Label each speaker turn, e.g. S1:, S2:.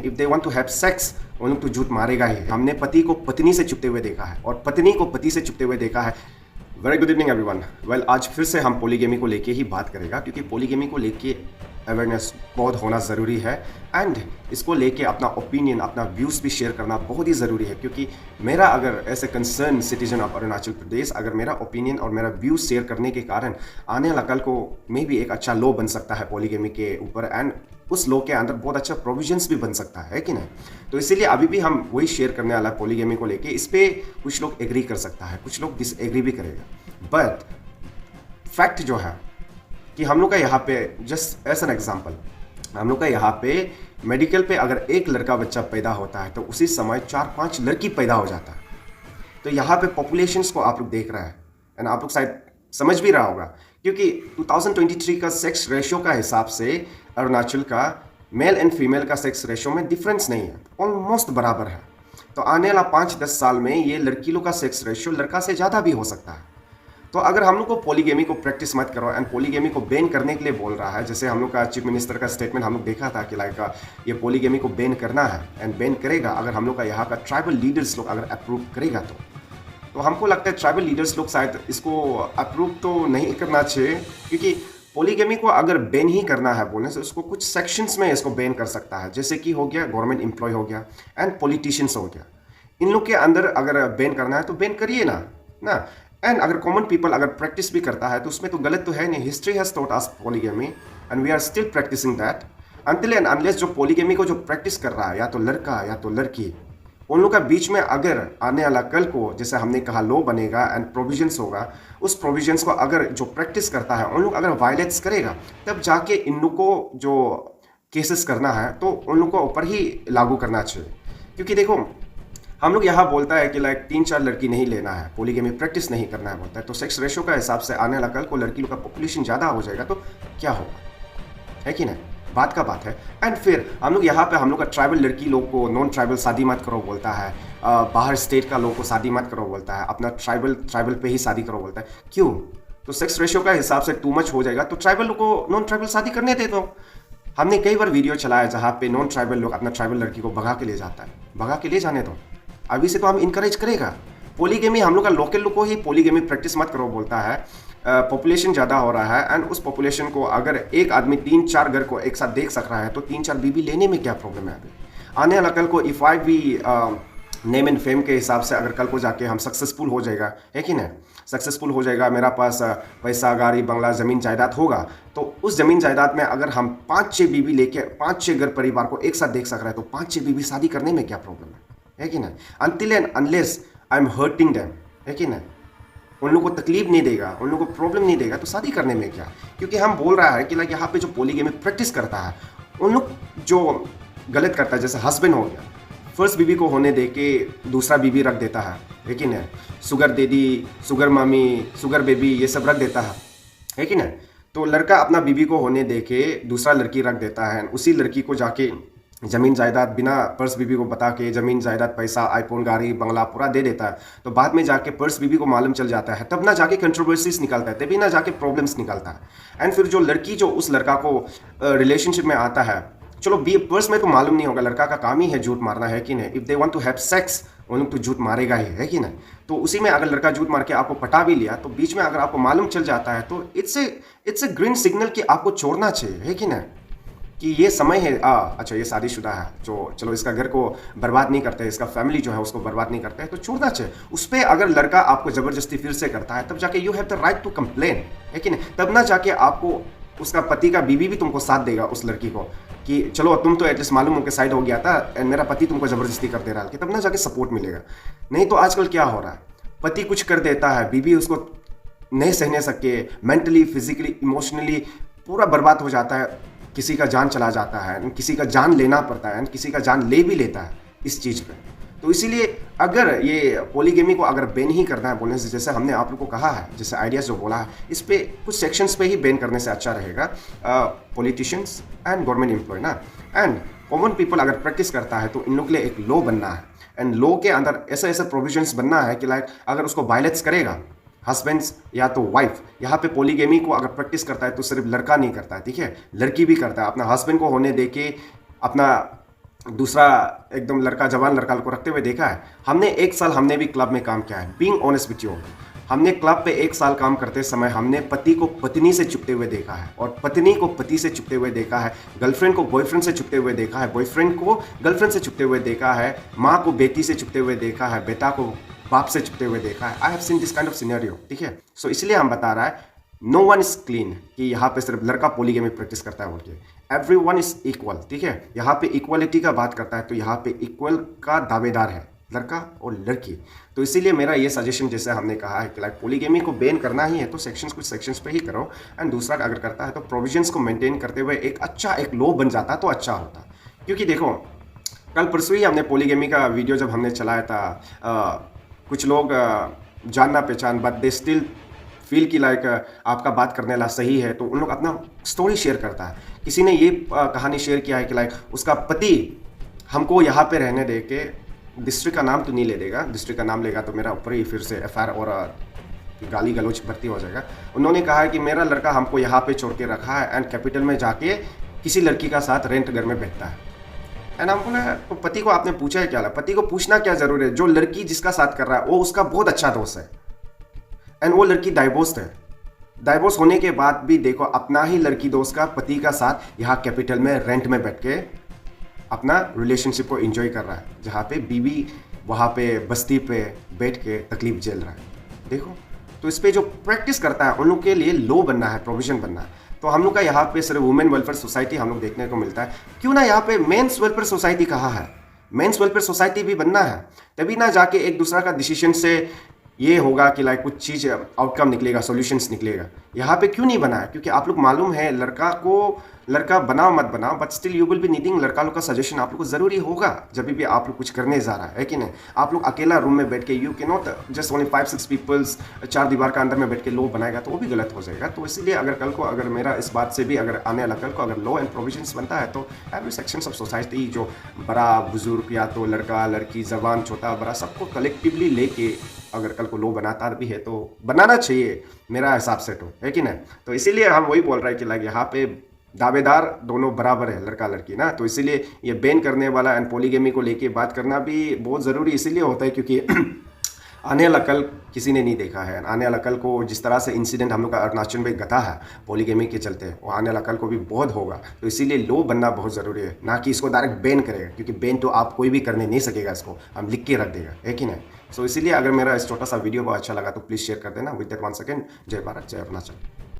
S1: If they want to have sex, उन लोग तो झूठ मारेगा ही। हमने पति को पत्नी से छुपते हुए देखा है और पत्नी को पति से छुपते हुए देखा है। Very good evening everyone. Well, आज फिर से हम पॉलीगेमी को लेके ही बात करेगा, क्योंकि पॉलीगेमी को लेके अवेयरनेस बहुत होना ज़रूरी है एंड इसको लेके अपना ओपिनियन, अपना व्यूज़ भी शेयर करना बहुत ही ज़रूरी है। क्योंकि मेरा अगर as a concern citizen of Arunachal Pradesh, अगर मेरा ओपिनियन और मेरा व्यूज़ शेयर करने के कारण आने वाला कल को मे भी एक अच्छा लॉ बन सकता है पॉलीगेमी के ऊपर एंड उस लॉ के अंदर बहुत अच्छा प्रोविजंस भी बन सकता है कि नहीं। तो इसीलिए अभी भी हम वही शेयर करने वाला है पॉलीगेमी को लेके। इस पर कुछ लोग एग्री कर सकता है, कुछ लोग डिसएग्री भी करेगा, बट फैक्ट जो है कि हम लोग का यहाँ पे जस्ट एज एन एग्जाम्पल, हम लोग का यहाँ पे मेडिकल पे अगर एक लड़का बच्चा पैदा होता है तो उसी समय 4-5 लड़की पैदा हो जाता है। तो यहाँ पे पॉपुलेशंस को आप लोग देख रहे हैं एंड आप लोग शायद समझ भी रहा होगा, क्योंकि 2023 का सेक्स रेशियो का हिसाब से अरुणाचल का मेल एंड फीमेल का सेक्स रेशियो में डिफरेंस नहीं है, ऑलमोस्ट बराबर है। तो आने वाला 5-10 साल में ये लड़की लोग का सेक्स रेशियो लड़का से ज़्यादा भी हो सकता है। तो अगर हम लोग को पॉलीगेमी को प्रैक्टिस मत करो एंड पॉलीगेमी को बैन करने के लिए बोल रहा है, जैसे हम लोग का चीफ मिनिस्टर का स्टेटमेंट हम लोग देखा था कि लाइक ये पॉलीगेमी को बैन करना है एंड बैन करेगा अगर हम लोग का यहाँ का ट्राइबल लीडर्स लोग अगर अप्रूव करेगा तो हमको लगता है ट्राइबल लीडर्स लोग शायद इसको अप्रूव तो नहीं करना चाहिए, क्योंकि पॉलीगेमी को अगर बैन ही करना है बोलने से उसको कुछ सेक्शंस में इसको बैन कर सकता है, जैसे कि हो गया गवर्नमेंट एम्प्लॉय हो गया एंड पॉलिटिशियंस हो गया। इन लोग के अंदर अगर बैन करना है तो बैन करिए ना। एंड अगर कॉमन पीपल अगर प्रैक्टिस भी करता है तो उसमें तो गलत तो है नहीं। History has taught us polygamy and we are still practicing that until and unless जो पॉलीगेमी को जो प्रैक्टिस कर रहा है या तो लड़का या तो लड़की, उन लोग का बीच में अगर आने वाला कल को जैसे हमने कहा लॉ बनेगा एंड प्रोविजंस होगा, उस प्रोविजंस को अगर जो प्रैक्टिस करता है उन लोग अगर वायलेट्स करेगा तब जाके इन लोग को जो केसेस करना है तो उन लोग को ऊपर ही लागू करना चाहिए। क्योंकि देखो हम लोग यहाँ बोलता है कि लाइक 3-4 लड़की नहीं लेना है, पॉलीगेमी प्रैक्टिस नहीं करना है बोलता है, तो सेक्स रेशियो का हिसाब से आने वाला कल को लड़की लोग का पॉपुलेशन ज़्यादा हो जाएगा तो क्या होगा, है कि नहीं, बात का बात है। एंड फिर हम लोग यहाँ पे हम लोग का ट्राइबल लड़की लोग को नॉन ट्राइबल शादी मत करो बोलता है, बाहर स्टेट का लोग को शादी मत करो बोलता है, अपना ट्राइबल पे ही शादी करो बोलता है। क्यों? तो सेक्स रेशियो का हिसाब से टू मच हो जाएगा तो ट्राइबल लोग को नॉन ट्राइबल शादी करने दे दो। हमने कई बार वीडियो चलाया जहाँ पे नॉन ट्राइबल लोग अपना ट्राइबल लड़की को भगा के ले जाता है, भगा के ले जाने दो। अभी से तो हम इनकरेज करेगा पॉलीगेमी, हम लोग का लोकल लोग को ही पॉलीगेमी प्रैक्टिस मत करो बोलता है। पॉपुलेशन ज़्यादा हो रहा है एंड उस पॉपुलेशन को अगर एक आदमी 3-4 घर को एक साथ देख सक रहा है तो 3-4 बीबी लेने में क्या प्रॉब्लम है। अभी आने वाला कल को इफ़ आई भी नेम एंड फेम के हिसाब से अगर कल को जाके हम सक्सेसफुल हो जाएगा, है कि नहीं, सक्सेसफुल हो जाएगा, मेरा पास पैसा गाड़ी बंगला ज़मीन जायदाद होगा, तो उस ज़मीन जायदाद में अगर हम 5-6 बीबी लेके 5-6 घर परिवार को एक साथ देख सक रहे हैं तो 5-6 बीबी शादी करने में क्या प्रॉब्लम है कि नहीं। Until and unless I am hurting them, है कि नहीं, उन लोगों को तकलीफ नहीं देगा, उन लोगों को प्रॉब्लम नहीं देगा तो शादी करने में क्या। क्योंकि हम बोल रहा है कि लाइक यहाँ पे जो पॉलीगेमी प्रैक्टिस करता है उन लोग जो गलत करता है, जैसे हस्बैंड हो गया, फर्स्ट बीबी को होने दे के दूसरा बीबी रख देता है कि नहीं, sugar daddy, sugar mummy, sugar baby ये सब रख देता है कि नहीं। तो लड़का अपना बीबी को होने दे के दूसरा लड़की रख देता है, उसी लड़की को जाके ज़मीन जायदाद बिना पर्स बीबी को बता के ज़मीन जायदाद पैसा आईफोन गाड़ी बंगला पूरा दे देता है। तो बाद में जाके पर्स बीबी को मालूम चल जाता है, तब ना जाके कंट्रोवर्सीज निकलता है, तभी ना जाके प्रॉब्लम्स निकलता है। एंड फिर जो लड़की जो उस लड़का को रिलेशनशिप में आता है, चलो बी पर्स में तो मालूम नहीं होगा, लड़का का काम ही है झूठ मारना, है कि नहीं। If they want to have sex उन लोग तो झूठ मारेगा ही, है कि नहीं। तो उसी में अगर लड़का झूठ मार के आपको पटा भी लिया तो बीच में अगर आपको मालूम चल जाता है तो इट्स ए ग्रीन सिग्नल कि आपको छोड़ना चाहिए, है कि नहीं, कि ये समय है अच्छा ये शादीशुदा है जो चलो इसका घर को बर्बाद नहीं करते, इसका फैमिली जो है उसको बर्बाद नहीं करते, तो छोड़ना चाहिए। उस पर अगर लड़का आपको ज़बरदस्ती फिर से करता है तब जाके you have the right to complain, है कि नहीं। तब ना जाके आपको उसका पति का बीवी भी तुमको साथ देगा उस लड़की को कि चलो तुम तो एटलीस्ट मालूम हो के साइड हो गया था एंड मेरा पति तुमको ज़बरदस्ती कर दे रहा है, तब ना जाके सपोर्ट मिलेगा। नहीं तो आजकल क्या हो रहा है, पति कुछ कर देता है, बीवी उसको नहीं सहने सके, मेंटली फिजिकली इमोशनली पूरा बर्बाद हो जाता है, किसी का जान चला जाता है, किसी का जान लेना पड़ता है, किसी का जान ले भी लेता है इस चीज़ पे। तो इसीलिए अगर ये पॉलीगेमी को अगर बैन ही करना है बोलने से, जैसे हमने आप लोग को कहा है, जैसे आइडियाज़ जो बोला है, इस पे कुछ सेक्शंस पे ही बैन करने से अच्छा रहेगा। पॉलिटिशियंस एंड गवर्नमेंट एम्प्लॉय ना एंड कॉमन पीपल अगर प्रैक्टिस करता है तो इन लोग के लिए एक लॉ बनना है एंड लॉ के अंदर ऐसे ऐसे प्रोविजंस बनना है कि लाइक अगर उसको वायलेट्स करेगा हस्बैंड्स या तो वाइफ, यहाँ पे पॉलीगेमी को अगर प्रैक्टिस करता है तो सिर्फ लड़का नहीं करता है, ठीक है, लड़की भी करता है, अपना हस्बैंड को होने दे के अपना दूसरा एकदम लड़का जवान लड़का को रखते हुए देखा है। हमने 1 साल हमने भी क्लब में काम किया है। बीइंग ऑनेस्ट विथ यू, हमने क्लब पे 1 साल काम करते समय हमने पति को पत्नी से छुपते हुए देखा है, और पत्नी को पति से छुपते हुए देखा है, गर्लफ्रेंड को बॉयफ्रेंड से छुपते हुए देखा है, बॉयफ्रेंड को गर्लफ्रेंड से छुपते हुए देखा है, माँ को बेटी से छुपते हुए देखा है, बेटा को बाप से छुपते हुए देखा है। I have seen this kind of scenario, ठीक है। सो इसलिए हम बता रहा है नो वन इज क्लीन कि यहाँ पे सिर्फ लड़का पोलीगेमी प्रैक्टिस करता है बोल के। एवरी वन इज इक्वल, ठीक है। यहाँ पे इक्वलिटी का बात करता है तो यहाँ पे इक्वल का दावेदार है लड़का और लड़की। तो इसीलिए मेरा ये सजेशन, जैसे हमने कहा है कि लाइक पोलीगेमी को बैन करना ही है तो सेक्शंस कुछ सेक्शंस पे ही करो, एंड दूसरा अगर करता है तो प्रोविजंस को मेंटेन करते हुए एक अच्छा एक लॉ बन जाता तो अच्छा होता। क्योंकि देखो कल परसों ही हमने पोलीगेमी का वीडियो जब हमने चलाया था, कुछ लोग जानना पहचान बट दे स्टिल फील कि लाइक आपका बात करने ला सही है, तो उन लोग अपना स्टोरी शेयर करता है। किसी ने ये कहानी शेयर किया है कि लाइक उसका पति हमको यहाँ पे रहने दे के, डिस्ट्रिक्ट का नाम तो नहीं ले देगा, डिस्ट्रिक्ट का नाम लेगा तो मेरा ऊपर ही फिर से एफआईआर और गाली गलौज भर्ती हो जाएगा। उन्होंने कहा है कि मेरा लड़का हमको यहाँ पे छोड़ के रखा है एंड कैपिटल में जाके किसी लड़की का साथ रेंट घर में बैठता है। एंड हम बोले तो पति को आपने पूछा है क्या? पति को पूछना क्या जरूरी है? जो लड़की जिसका साथ कर रहा है वो उसका बहुत अच्छा दोस्त है, एंड वो लड़की डाइवोर्स्ड है। डाइवोर्स होने के बाद भी देखो अपना ही लड़की दोस्त का पति का साथ यहाँ कैपिटल में रेंट में बैठ के अपना रिलेशनशिप को एंजॉय कर रहा है, जहाँ पे बीवी वहाँ पे बस्ती पे बैठ के तकलीफ झेल रहा है। देखो तो इस पे जो प्रैक्टिस करता है उन लोग के लिए लॉ बनना है, प्रोविजन बनना है। तो हम लोग का यहाँ पे सिर्फ वुमेन वेलफेयर सोसाइटी हम लोग देखने को मिलता है, क्यों ना यहाँ पे मेंस वेलफेयर सोसाइटी कहा है, मेंस वेलफेयर सोसाइटी भी बनना है। तभी ना जाके एक दूसरा का डिसीजन से ये होगा कि लाइक कुछ चीज़ आउटकम निकलेगा, सॉल्यूशंस निकलेगा। यहाँ पे क्यों नहीं बना है? क्योंकि आप लोग मालूम है लड़का बनाओ मत बनाओ but still you will be needing लड़का लोग का सजेशन आप लोग को जरूरी होगा जब भी आप लोग कुछ करने जा रहा है कि नहीं। आप लोग अकेला रूम में बैठ के you can not just only 5-6 peoples 4 दीवार का अंदर में बैठ के लॉ बनाएगा तो वो भी गलत हो जाएगा। तो इसीलिए अगर कल को अगर मेरा इस बात से भी अगर आने वाला कल को अगर लॉ एंड प्रोविजंस बनता है तो एवरी सेक्शंस ऑफ सोसाइटी, जो बड़ा बुजुर्ग या तो लड़का लड़की जवान छोटा बड़ा सबको कलेक्टिवली लेके अगर कल को लॉ बनाता भी है तो बनाना चाहिए मेरा हिसाब से, तो है कि नहीं। तो इसीलिए हम वही बोल रहे हैं कि लाइक यहाँ पे दावेदार दोनों बराबर है लड़का लड़की ना। तो इसीलिए ये बैन करने वाला एंड पोलीगेमी को लेके बात करना भी बहुत ज़रूरी इसलिए होता है क्योंकि आने वाला कल किसी ने नहीं देखा है। आने वाला कल को जिस तरह से इंसिडेंट हम लोग का अरुणाचल में घटा है पोलीगेमी के चलते, वो आने वाला कल को भी बहुत होगा। तो इसीलिए लॉ बनना बहुत ज़रूरी है, ना कि इसको डायरेक्ट बैन करेगा, क्योंकि बैन तो आप कोई भी करने नहीं सकेगा, इसको हम लिख के रख देगा, है कि नहीं। सो इसीलिए अगर मेरा इस छोटा सा वीडियो बहुत अच्छा लगा तो प्लीज़ शेयर कर देना। विद दैट 1 सेकंड, जय भारत जय अरुणाचल।